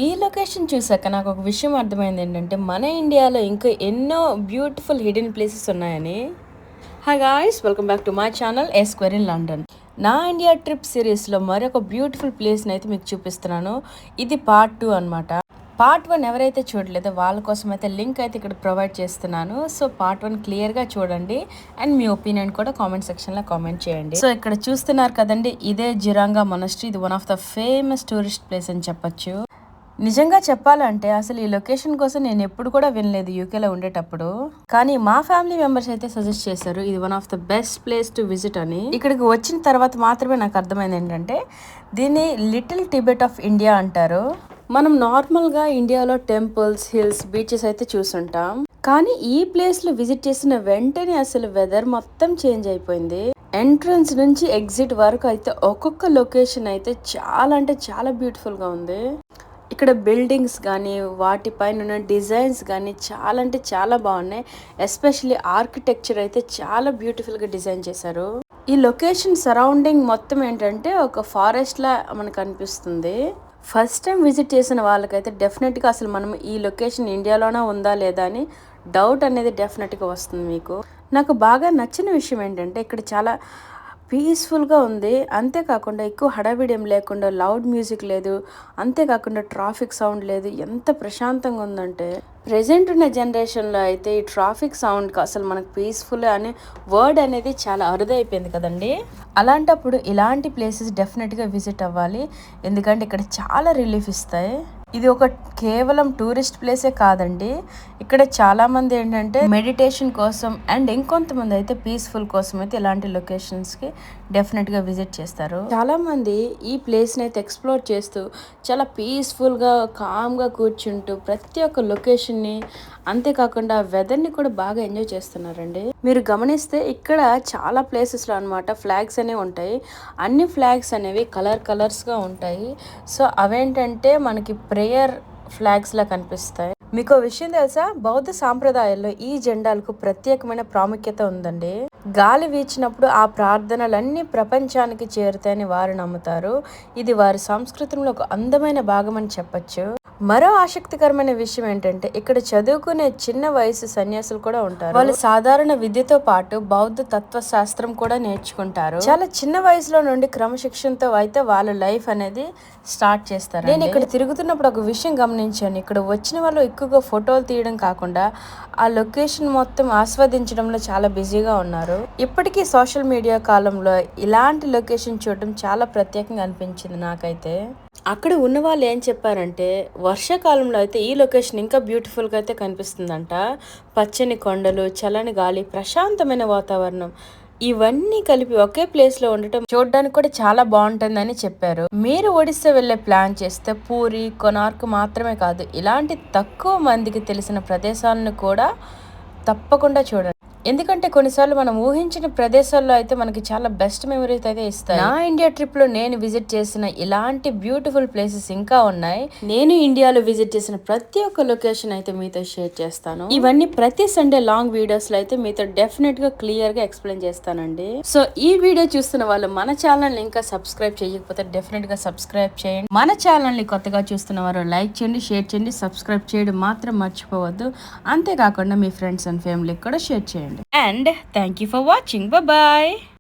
ఈ లొకేషన్ చూసాక నాకు ఒక విషయం అర్థమైంది ఏంటంటే మన ఇండియాలో ఇంకా ఎన్నో బ్యూటిఫుల్ హిడెన్ ప్లేసెస్ ఉన్నాయని. Hi guys, welcome back to my channel A square in London. నా ఇండియా ట్రిప్ సిరీస్లో మరొక బ్యూటిఫుల్ ప్లేస్ని అయితే మీకు చూపిస్తున్నాను. ఇది పార్ట్ 2 అనమాట. పార్ట్ 1 ఎవరైతే చూడలేదో వాళ్ళ కోసం అయితే లింక్ అయితే ఇక్కడ ప్రొవైడ్ చేస్తున్నాను. సో పార్ట్ 1 క్లియర్గా చూడండి అండ్ మీ ఒపీనియన్ కూడా కామెంట్ సెక్షన్లో కామెంట్ చేయండి. సో ఇక్కడ చూస్తున్నారు కదండి, ఇదే జిరాంగా మొనస్ట్రీ. ఇది one of the famous tourist place అని చెప్పొచ్చు. నిజంగా చెప్పాలంటే అసలు ఈ లొకేషన్ కోసం నేను ఎప్పుడు కూడా వినలేదు యూకేలో ఉండేటప్పుడు. కానీ మా ఫ్యామిలీ మెంబర్స్ అయితే సజెస్ట్ చేశారు ఇది one of the best place to visit అని. ఇక్కడికి వచ్చిన తర్వాత మాత్రమే నాకు అర్థమైంది ఏంటంటే దీన్ని లిటిల్ టిబెట్ ఆఫ్ ఇండియా అంటారు. మనం నార్మల్గా ఇండియాలో టెంపుల్స్, హిల్స్, బీచెస్ అయితే చూసుంటాం. కానీ ఈ ప్లేస్లో విజిట్ చేసిన వెంటనే అసలు వెదర్ మొత్తం చేంజ్ అయిపోయింది. ఎంట్రన్స్ నుంచి ఎగ్జిట్ వరకు అయితే ఒక్కొక్క లొకేషన్ అయితే చాలా అంటే చాలా బ్యూటిఫుల్గా ఉంది. ఇక్కడ బిల్డింగ్స్ కానీ వాటిపైన ఉన్న డిజైన్స్ కానీ చాలా అంటే చాలా బాగున్నాయి. ఎస్పెషల్లీ ఆర్కిటెక్చర్ అయితే చాలా బ్యూటిఫుల్గా డిజైన్ చేశారు. ఈ లొకేషన్ సరౌండింగ్ మొత్తం ఏంటంటే ఒక ఫారెస్ట్లా మనకు అనిపిస్తుంది. ఫస్ట్ టైం విజిట్ చేసిన వాళ్ళకైతే డెఫినెట్గా అసలు మనం ఈ లొకేషన్ ఇండియాలోనే ఉందా లేదా అని డౌట్ అనేది డెఫినెట్గా వస్తుంది మీకు. నాకు బాగా నచ్చిన విషయం ఏంటంటే ఇక్కడ చాలా పీస్ఫుల్గా ఉంది. అంతేకాకుండా ఎక్కువ హడావిడి ఏం లేకుండా, లౌడ్ మ్యూజిక్ లేదు, అంతేకాకుండా ట్రాఫిక్ సౌండ్ లేదు. ఎంత ప్రశాంతంగా ఉందంటే ప్రెజెంట్ ఉన్న జనరేషన్లో అయితే ఈ ట్రాఫిక్ సౌండ్కి అసలు మనకు పీస్ఫుల్ అనే వర్డ్ అనేది చాలా అరుదైపోయింది కదండి. అలాంటప్పుడు ఇలాంటి ప్లేసెస్ డెఫినెట్గా విజిట్ అవ్వాలి, ఎందుకంటే ఇక్కడ చాలా రిలీఫ్ ఇస్తాయి. ఇది ఒక కేవలం టూరిస్ట్ ప్లేసే కాదండి, ఇక్కడ చాలామంది ఏంటంటే మెడిటేషన్ కోసం అండ్ ఇంకొంతమంది అయితే పీస్ఫుల్ కోసం అయితే ఇలాంటి లొకేషన్స్కి డెఫినెట్గా విజిట్ చేస్తారు. చాలామంది ఈ ప్లేస్ని అయితే ఎక్స్ప్లోర్ చేస్తూ చాలా పీస్ఫుల్గా కామ్గా కూర్చుంటూ ప్రతి ఒక్క లొకేషన్ని, అంతేకాకుండా వెదర్ని కూడా బాగా ఎంజాయ్ చేస్తున్నారండి. మీరు గమనిస్తే ఇక్కడ చాలా ప్లేసెస్లో అనమాట ఫ్లాగ్స్ అనేవి ఉంటాయి. అన్ని ఫ్లాగ్స్ అనేవి కలర్స్గా ఉంటాయి. సో అవేంటంటే మనకి ప్రేయర్ ఫ్లాగ్స్ లా కనిపిస్తాయి. మీకు విషయం తెలుసా, బౌద్ధ సాంప్రదాయాల్లో ఈ జెండాలకు ప్రత్యేకమైన ప్రాముఖ్యత ఉందండి. గాలి వీచినప్పుడు ఆ ప్రార్థనలన్నీ ప్రపంచానికి చేరుతాయని వారు నమ్ముతారు. ఇది వారి సంస్కృతిలో ఒక అందమైన భాగం అని చెప్పచ్చు. మరో ఆసక్తికరమైన విషయం ఏంటంటే ఇక్కడ చదువుకునే చిన్న వయసు సన్యాసులు కూడా ఉంటారు. వాళ్ళు సాధారణ విద్యతో పాటు బౌద్ధ తత్వశాస్త్రం కూడా నేర్చుకుంటారు. చాలా చిన్న వయసులో నుండి క్రమశిక్షణతో అయితే వాళ్ళ లైఫ్ అనేది స్టార్ట్ చేస్తారు. నేను ఇక్కడ తిరుగుతున్నప్పుడు ఒక విషయం గమనించాను. ఇక్కడ వచ్చిన వాళ్ళు ఎక్కువగా ఫోటోలు తీయడం కాకుండా ఆ లొకేషన్ మొత్తం ఆస్వాదించడంలో చాలా బిజీగా ఉన్నారు. ఇప్పటికీ సోషల్ మీడియా కాలంలో ఇలాంటి లొకేషన్ చూడడం చాలా ప్రత్యేకంగా అనిపించింది నాకైతే. అక్కడ ఉన్న వాళ్ళు ఏం చెప్పారంటే వర్షాకాలంలో అయితే ఈ లొకేషన్ ఇంకా బ్యూటిఫుల్గా అయితే కనిపిస్తుందంట. పచ్చని కొండలు, చల్లని గాలి, ప్రశాంతమైన వాతావరణం ఇవన్నీ కలిపి ఒకే ప్లేస్లో ఉండటం చూడడానికి కూడా చాలా బాగుంటుందని చెప్పారు. మీరు ఒడిస్సా వెళ్ళే ప్లాన్ చేస్తే పూరి, కొనార్క్ మాత్రమే కాదు, ఇలాంటి తక్కువ మందికి తెలిసిన ప్రదేశాలను కూడా తప్పకుండా చూడండి. ఎందుకంటే కొన్నిసార్లు మనం ఊహించిన ప్రదేశాల్లో అయితే మనకి చాలా బెస్ట్ మెమరీస్ అయితే ఇస్తాయి. నా ఇండియా ట్రిప్ లో నేను విజిట్ చేసిన ఇలాంటి బ్యూటిఫుల్ ప్లేసెస్ ఇంకా ఉన్నాయి. నేను ఇండియాలో విజిట్ చేసిన ప్రతి ఒక్క లొకేషన్ అయితే మీతో షేర్ చేస్తాను. ఇవన్నీ ప్రతి సండే లాంగ్ వీడియోస్ లో అయితే మీతో డెఫినెట్ గా క్లియర్ గా ఎక్స్ప్లెయిన్ చేస్తానండి. సో ఈ వీడియో చూస్తున్న వాళ్ళు మన ఛానల్ ని ఇంకా సబ్స్క్రైబ్ చేయకపోతే డెఫినెట్ గా సబ్స్క్రైబ్ చేయండి. మన ఛానల్ ని కొత్తగా చూస్తున్న వారు లైక్ చేయండి, షేర్ చేయండి, సబ్స్క్రైబ్ చేయడం మాత్రం మర్చిపోవద్దు. అంతేకాకుండా మీ ఫ్రెండ్స్ అండ్ ఫ్యామిలీకి కూడా షేర్ చేయండి. And thank you for watching. Bye bye.